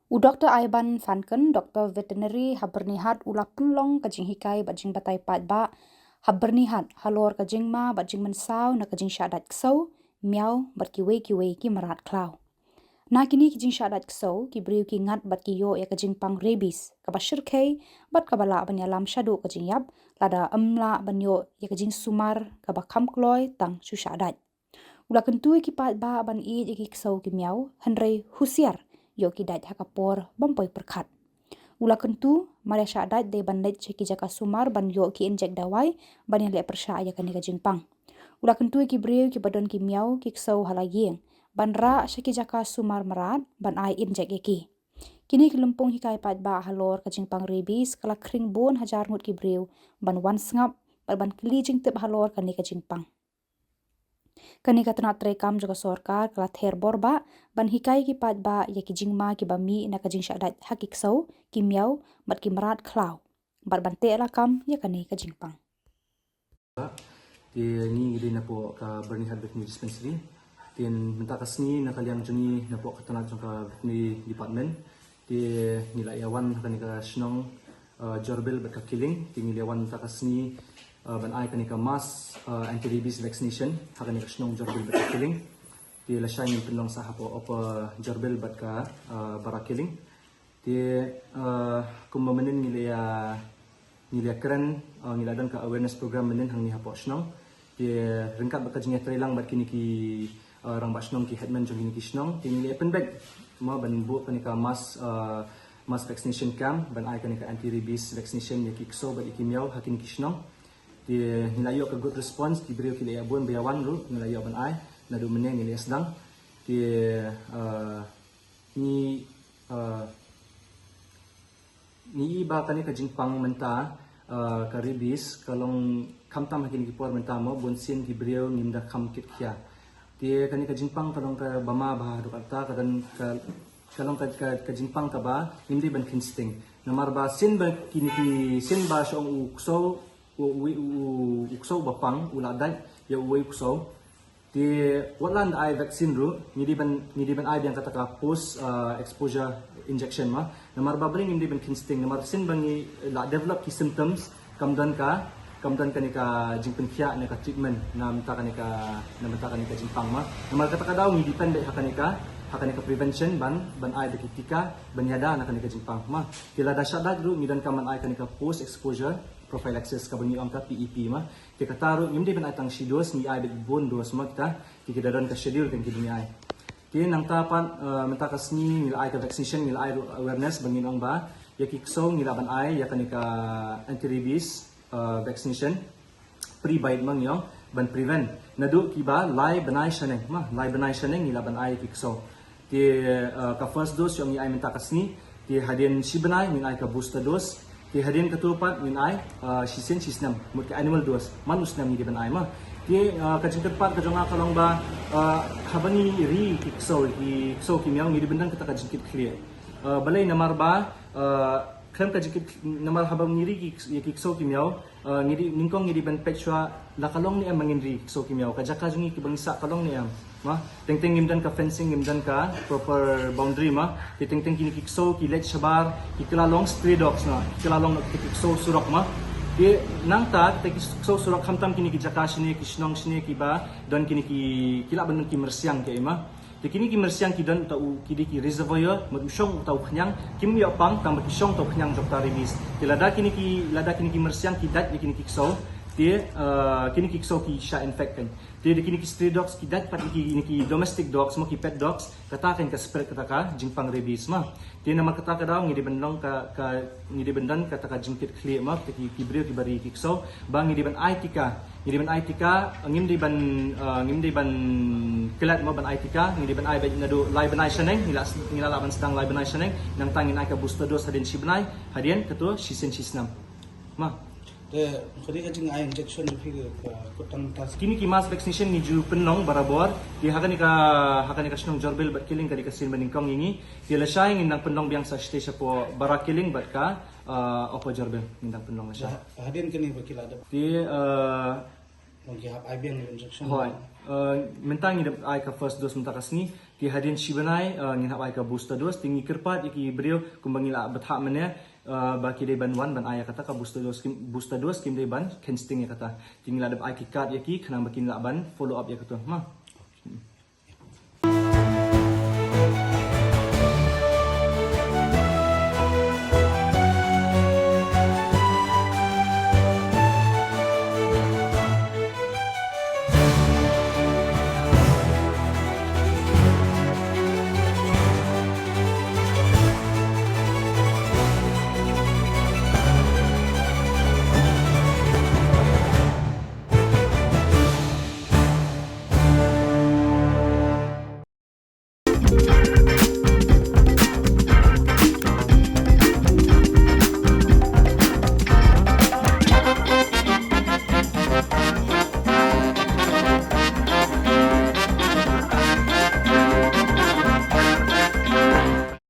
Dr. Ivan Fanken, Dr. Veterinary habernihat ula penlong kajing hikai bajing batai pat ba habernihat halor kajing ma bajing mensau na kajing syadat ksau miau bat kiwe ki marat klau. Na kini kajing syadat ksau ki briu ki ngat bat ki yo ya kajing pang rabies kaba syirkai bat kabala banyalam syadu kajing yap lada emla banyo ya kajing sumar kaba kamkloi tang su syadat. Ula kentui ki pat ba ban I ya ki ksau ki miau henrei husiar yo ki dat hakapor bampoi perkat. Ula kentu maria syadat de bandet ceki jaka sumar ban yo ki injek dawai ban yang le persya ya kani kajing pang. Ula kentu ki briu ki badon ki miau ki ksau halayeng ban ra ceki jaka sumar merat ban ai injek ki. Kini ki lempung hikai pat ba halor kajing pang rabies kala kring bon hajar ngut ki briu ban wan sengap ban keli jing tip halor kani kajing pang. Kani katana trekam juga sorkar kala ther borba ban hikai ki pat ba ya ki jingma ki bami na kajing syadat hakik sau ki miau bat ki merat klau bat ban te lakam ya kani kajing pang. Ni ngili na po ka Bernihat Veterinary Dispensary. Tin minta kasni na kaliang juni na po katana jong ka veterinary department. Nila yawan kani ka shnong jorbel bat ka killing. Ngili yawan minta kasni ban ai kani ka mass anti-rabies vaccination hakani ka shnong jorbel bat ka killing. La shay ng pinlong sa hapo opa jorbel bat ka bara killing. Kung mamanin ngili keren ngila dan ka awareness program manin hang ni hapo shnong. Ringkat bat ka jingya lang bat kini ki rang bat shnong ki headman jong kini ki shnong. Ngili open bag ma ban bu kani ka mass vaccination camp ban ai kani ka anti-rabies vaccination ya ki kso bat ikimiaw hakini ki shnong. Nilayo ka good response ki brio ki le abon bayawan ru nilayo ban ai na do meneng ni sedang ni iba kani ka jingpang menta ka rabies kalong kamtam hakin ki por menta mo bonsin ki brio nimda kam kit kya kani ka jingpang kalong ka bama bah do kata kadan kalong ka jingpang ka ba nimdi ban kinsting namar ba sin ba kini ki sin ba syong ukso bapang uladai ya ukso wala ai vaccine ru ngidi ban ai yang kata ka post exposure injection ma namar babring ngidi ban kinsting namar sin bangi la develop ki symptoms kamdan ka ni ka jingpen khia na ka treatment nam ta ka ni ka jingpang ma namar kata ka daw ngidi depend hakani ka prevention ban ai bekitika ban yada na ka ni ka jingpang ma kila da syadat ru ngidan ka man ai ka ni ka post exposure prophylaxis ka bunyi angka PEP ma kita taruh yumdi ben atang shidos ni ai bon dos ma kita dadan ka schedule kan kini ai nang tapan mentakas ni nil ai ka vaccination nil ai awareness bangin ang ba ya kikso nil ban ai ya kanika anti rabies vaccination pre bite mang yong ban prevent nadu kiba lai banai shaneng nil ban ai kikso ka first dose yung ni ai mentakas ni hadin si banai nil ai ka booster dose hadirin ketupat min ai sisen sisnam mut ke animal dose manus nam ni ban ai ma kajing tepat kajong kalong ba habani ri kikso ki miang ni bendang kita kajing kit clear balai namar ba krem kajing namar habang ni ri kikso ki miao ni ningkong ni ban pechwa la kalong ni am mangin ri kikso ki miao kajaka jungi ki bangsa kalong ni am ma teng ngimdan ka fencing ngimdan ka proper boundary ma teng kini kikso ki let shabar ki kilalong stray dogs na kilalong kikso surok ma nang ta kikso surok hamtam kini ki jaka shine ki shnong shine ki ba don kini ki kila ban ki mersiang ke ma kini ki mersiang ki don tau ki reservoir madusyong tau khnyang kim yo pang tang ki syong tau khnyang jokta rabies lada kini ki mersiang ki dat kini kikso kini kikso ki sha infected kini ki stray dogs ki dat pat ki domestic dogs mo ki pet dogs kata ka spread kata ka jingpang rabies ma nama kata ka daw ngidi bandong ngidi bandan kata ka jingkit clear ma ki brio ki bari kikso bang ngidi ban aitika ngimdi ban kelat mo ban aitika ngidi ban ai nadu lai banai shaneng ngila laban sedang lai banai shaneng nang tangin ai ka booster dose hadin sibnai hadin ketu sisen sisnam ma kadi kajing ai injection fi kutang tas kini ki mass vaccination ni ju penong barabor hakani ka shnong jorbel bat killing kadi kasin maningkong ingi la shay ngindang penong biang sa stage po bara killing bat ka opo jorbel ngindang penong la shay hadin kini bakila da magi hap ai biang injection hoy mentang ni ai ka first dose mentakas ni ki hadin shibanai ngin habai ka booster dose tingi kirpat iki brio kumbangi la betha mene ba ki de ban wan ban aya kata ka booster dose kim de ban kensting ya kata tinggal ada ai ki card ya ki khanang bakin la ban follow up ya kata ma